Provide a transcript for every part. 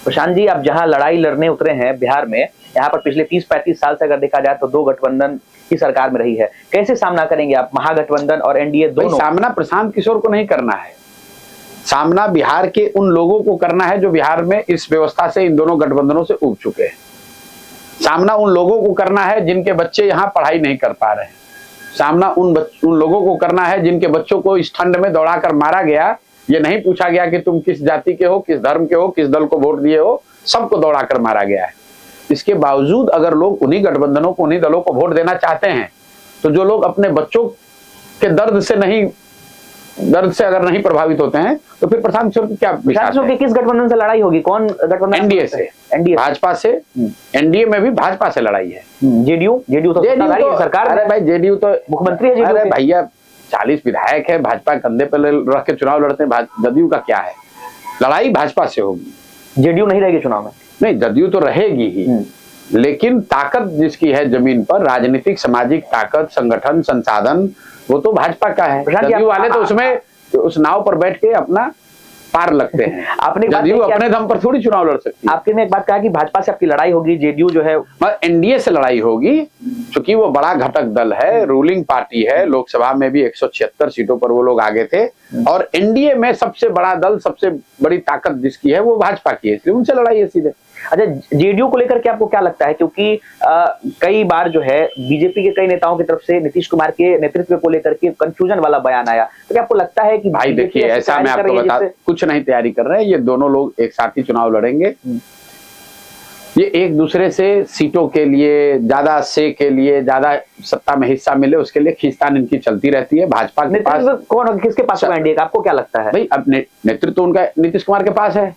प्रशांत जी, आप जहां लड़ाई लड़ने उतरे हैं बिहार में, यहाँ पर पिछले 30-35 साल से अगर देखा जाए तो दो गठबंधन की सरकार में रही है, कैसे सामना करेंगे आप महागठबंधन और एनडीए दोनों? सामना प्रशांत किशोर को नहीं करना है, सामना बिहार के उन लोगों को करना है जो बिहार में इस व्यवस्था से, इन दोनों गठबंधनों से ऊब चुके हैं। सामना उन लोगों को करना है जिनके बच्चे यहाँ पढ़ाई नहीं कर पा रहे हैं। सामना उन लोगों को करना है जिनके बच्चों को इस ठंड में दौड़ाकर मारा गया। ये नहीं पूछा गया कि तुम किस जाति के हो, किस धर्म के हो, किस दल को वोट दिए हो, सबको दौड़ाकर मारा गया है। इसके बावजूद अगर लोग उन्हीं गठबंधनों को, उन्हीं दलों को वोट देना चाहते हैं, तो जो लोग अपने बच्चों के दर्द से अगर नहीं प्रभावित होते हैं, तो फिर प्रशांत किशोर की क्या विश्वास है? किस गठबंधन से लड़ाई होगी? कौन गठबंधन? एनडीए से, एनडीए भाजपा से। एनडीए में भी भाजपा से लड़ाई है। जेडीयू तो सरकार। अरे भाई, जेडीयू तो मुख्यमंत्री है। अरे भैया, 40 विधायक है, भाजपा कंधे पर रख के चुनाव लड़ते हैं। जदयू का क्या है? लड़ाई भाजपा से होगी। जेडीयू नहीं रहेगी चुनाव में? नहीं, जदयू तो रहेगी ही, लेकिन ताकत जिसकी है जमीन पर, राजनीतिक सामाजिक ताकत, संगठन, संसाधन, वो तो भाजपा का है। जदयू वाले तो उसमें उस नाव पर बैठ के अपना पार लगते हैं। आपने जदयू अपने दम पर थोड़ी चुनाव लड़ सकती है। आपने एक बात कहा कि भाजपा से आपकी लड़ाई होगी, जेडीयू जो है एनडीए से लड़ाई होगी, क्योंकि वो बड़ा घटक दल है, रूलिंग पार्टी है। लोकसभा में भी 176 सीटों पर वो लोग आगे थे, और एनडीए में सबसे बड़ा दल, सबसे बड़ी ताकत जिसकी है वो भाजपा की है, इसलिए उनसे लड़ाई है सीधे। अच्छा, जेडीयू को लेकर के आपको क्या लगता है? क्योंकि कई बार जो है बीजेपी के कई नेताओं की तरफ से नीतीश कुमार के नेतृत्व को लेकर के कंफ्यूजन वाला बयान आया, तो क्या आपको लगता है कि भाई देखिए, ऐसा मैं आपको बता, कुछ नहीं तैयारी कर रहे हैं, ये दोनों लोग एक साथ ही चुनाव लड़ेंगे। ये एक दूसरे से सीटों के लिए, ज्यादा से के लिए, ज्यादा सत्ता में हिस्सा मिले, उसके लिए खींचतान इनकी चलती रहती है। भाजपा के पास कौन, किसके पास एनडीए का? आपको क्या लगता है? भाई, अब नेतृत्व उनका नीतीश कुमार के पास है।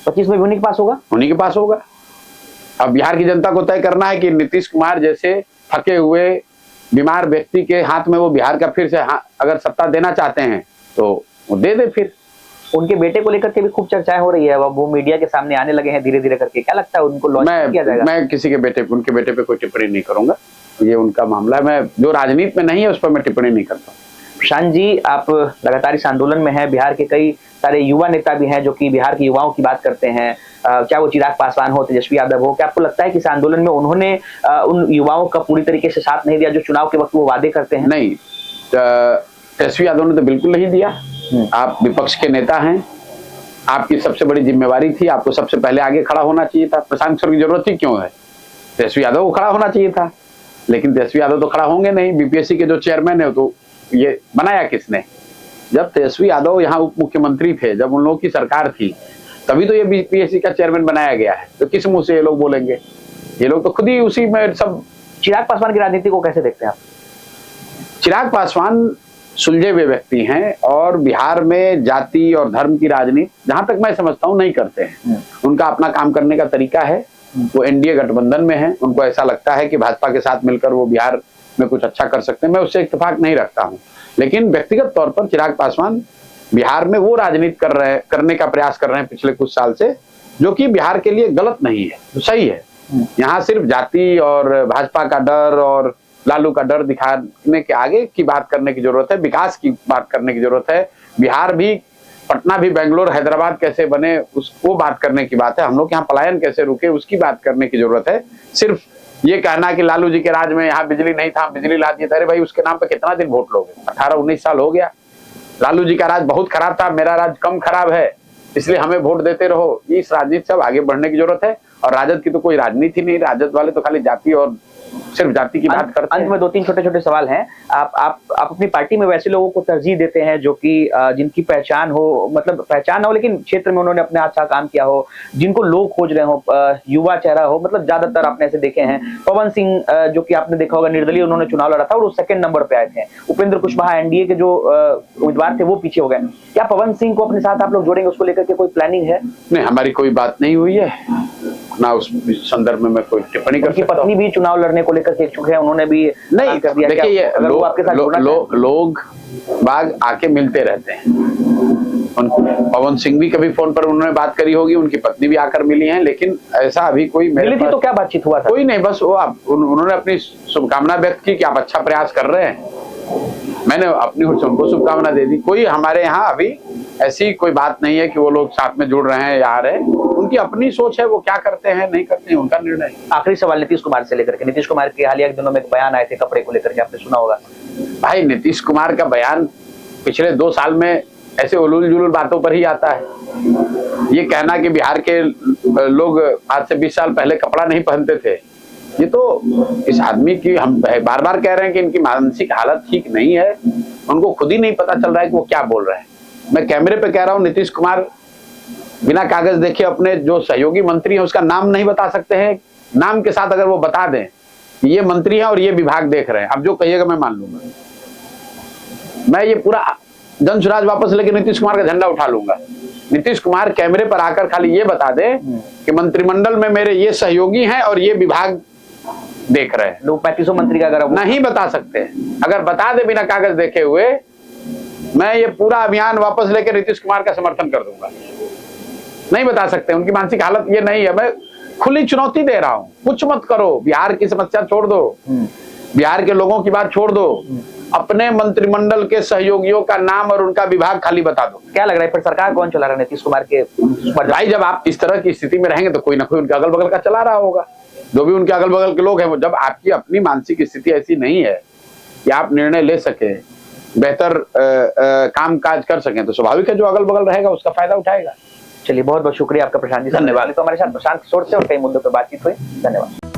25 में भी उन्हीं के पास होगा? उन्हीं के पास होगा। अब बिहार की जनता को तय करना है कि नीतीश कुमार जैसे थके हुए बीमार व्यक्ति के हाथ में वो बिहार का फिर से अगर सत्ता देना चाहते हैं तो वो दे दे। फिर उनके बेटे को लेकर के भी खूब चर्चाएं हो रही है, वो मीडिया के सामने आने लगे हैं धीरे धीरे करके। क्या लगता है उनको लॉन्च किया जाएगा? मैं किसी के उनके बेटे पे कोई टिप्पणी नहीं करूंगा, ये उनका मामला है। मैं जो राजनीति में नहीं है उस पर मैं टिप्पणी नहीं करता। प्रशांत जी, आप लगातार इस आंदोलन में हैं, बिहार के कई सारे युवा नेता भी हैं जो कि बिहार के युवाओं की बात करते हैं, चाहे वो चिराग पासवान हो, तेजस्वी यादव हो। क्या आपको लगता है कि इस आंदोलन में उन्होंने उन युवाओं का पूरी तरीके से साथ नहीं दिया जो चुनाव के वक्त वो वादे करते हैं? नहीं, तेजस्वी यादव ने तो बिल्कुल नहीं दिया। आप विपक्ष के नेता हैं, आपकी सबसे बड़ी जिम्मेवारी थी, आपको सबसे पहले आगे खड़ा होना चाहिए था। प्रशांत किशोर की जरूरत ही क्यों है? तेजस्वी यादव को खड़ा होना चाहिए था, लेकिन तेजस्वी यादव तो खड़ा होंगे नहीं। बीपीएससी के जो चेयरमैन है, तो ये बनाया किसने? जब तेजस्वी यादव यहाँ उप मुख्यमंत्री थे, जब उन लोगों की सरकार थी, तभी तो ये बीपीएससी का चेयरमैन बनाया गया है। तो किस मुंह से ये लोग बोलेंगे? ये लोग तो खुद ही उसी में सब। चिराग पासवान की राजनीति को कैसे देखते हैं आप? चिराग पासवान सुलझे हुए व्यक्ति हैं, और बिहार में जाति और धर्म की राजनीति जहां तक मैं समझता हूं नहीं करते हैं। उनका अपना काम करने का तरीका है। वो एनडीए गठबंधन में है, उनको ऐसा लगता है कि भाजपा के साथ मिलकर वो बिहार में कुछ अच्छा कर सकते हैं। मैं उससे इत्तेफाक नहीं रखता हूं, लेकिन व्यक्तिगत तौर पर चिराग पासवान बिहार में वो राजनीति करने का प्रयास कर रहे हैं पिछले कुछ साल से, जो कि बिहार के लिए गलत नहीं है, तो सही है। यहाँ सिर्फ जाति और भाजपा का डर और लालू का डर दिखाने के आगे की बात करने की जरूरत है, विकास की बात करने की जरूरत है। बिहार भी, पटना भी, बेंगलोर, हैदराबाद कैसे बने उसको बात करने की बात है। हम लोग यहाँ पलायन कैसे रुके उसकी बात करने की जरूरत है। सिर्फ ये कहना कि लालू जी के राज में यहाँ बिजली नहीं था, बिजली ला दिए। अरे भाई, उसके नाम पे कितना दिन वोट लोगे? 18-19 साल हो गया। लालू जी का राज बहुत खराब था, मेरा राज कम खराब है, इसलिए हमें वोट देते रहो। इस राजनीति से अब आगे बढ़ने की जरूरत है। और राजद की तो कोई राजनीति नहीं, राजद वाले तो खाली जाति और सिर्फ जाति की बात करते हैं। अंत में 2-3 छोटे-छोटे सवाल हैं। आप अपनी पार्टी में वैसे लोगों को तरजीह देते हैं जो कि जिनकी पहचान हो, मतलब पहचान हो लेकिन क्षेत्र में उन्होंने अपने अच्छा काम किया हो, जिनको लोग खोज रहे हो, युवा चेहरा हो, मतलब ज्यादातर आपने ऐसे देखे हैं। पवन सिंह जो कि आपने देखा होगा, निर्दलीय उन्होंने चुनाव लड़ा था और वो 2nd नंबर पे आए थे। उपेंद्र कुशवाहा एनडीए के जो उम्मीदवार थे वो पीछे हो गए। क्या पवन सिंह को अपने साथ आप लोग जोड़ेंगे? उसको लेकर के कोई प्लानिंग है? नहीं, हमारी कोई बात नहीं हुई है, ना उस संदर्भ में मैं कोई टिप्पणी कर सकता हूं। पत्नी भी चुनाव लड़ने को लेकर के इच्छुक है, उन्होंने भी नहीं कर दिया। देखिए, लोग बाग आके मिलते रहते हैं। पवन सिंह भी कभी फोन पर उन्होंने बात करी होगी, उनकी पत्नी भी आकर मिली हैं, लेकिन ऐसा अभी कोई मिली थी तो क्या बातचीत हुआ था? कोई नहीं, बस वो उन्होंने अपनी शुभकामना व्यक्त की कि आप अच्छा प्रयास कर रहे हैं। मैंने अपनी ओर से उनको शुभकामना दे दी। कोई हमारे यहाँ अभी ऐसी कोई बात नहीं है कि वो लोग साथ में जुड़ रहे हैं या आ रहे हैं। उनकी अपनी सोच है, वो क्या करते हैं नहीं करते हैं उनका निर्णय है। आखिरी सवाल नीतीश कुमार से लेकर के, नीतीश कुमार के हालिया के दिनों में एक बयान आए थे कपड़े को लेकर के, आपने सुना होगा। भाई नीतीश कुमार का बयान पिछले 2 साल में ऐसे उलूल जुलूल बातों पर ही आता है। ये कहना कि बिहार के लोग आज से 20 साल पहले कपड़ा नहीं पहनते थे, ये तो इस आदमी की, हम बार बार कह रहे हैं कि इनकी मानसिक हालत ठीक नहीं है, उनको खुद ही नहीं पता चल रहा है कि वो क्या बोल रहे हैं। मैं कैमरे पे कह रहा हूँ, नीतीश कुमार बिना कागज देखे अपने जो सहयोगी मंत्री हैं उसका नाम नहीं बता सकते हैं। नाम के साथ अगर वो बता दें ये मंत्री हैं और ये विभाग देख रहे हैं, अब जो कहिएगा मैं मान लूंगा। मैं ये पूरा जन स्वराज वापस लेके नीतीश कुमार का झंडा उठा लूंगा। नीतीश कुमार कैमरे पर आकर खाली ये बता दे कि मंत्रिमंडल में मेरे ये सहयोगी हैं और ये विभाग देख रहे हैं। लोग 3500 मंत्री का अगर नहीं बता सकते। अगर बता दे बिना कागज देखे हुए, मैं ये पूरा अभियान वापस लेके नीतीश कुमार का समर्थन कर दूंगा। नहीं बता सकते, उनकी मानसिक हालत ये नहीं है। मैं खुली चुनौती दे रहा हूं, कुछ मत करो, बिहार की समस्या छोड़ दो, बिहार के लोगों की बात छोड़ दो, अपने मंत्रिमंडल के सहयोगियों का नाम और उनका विभाग खाली बता दो। क्या लग रहा है फिर सरकार कौन चला रहा है नीतीश कुमार के? भाई जब आप इस तरह की स्थिति में रहेंगे तो कोई ना कोई उनके अगल बगल का चला रहा होगा। जो भी उनके अगल बगल के लोग हैं, वो जब आपकी अपनी मानसिक स्थिति ऐसी नहीं है कि आप निर्णय ले सके, बेहतर काम काज कर सकें, तो स्वाभाविक है जो अगल बगल रहेगा उसका फायदा उठाएगा। चलिए बहुत बहुत शुक्रिया आपका प्रशांत जी, धन्यवाद। तो हमारे साथ प्रशांत किशोर से और कई मुद्दों पर बातचीत हुई। धन्यवाद।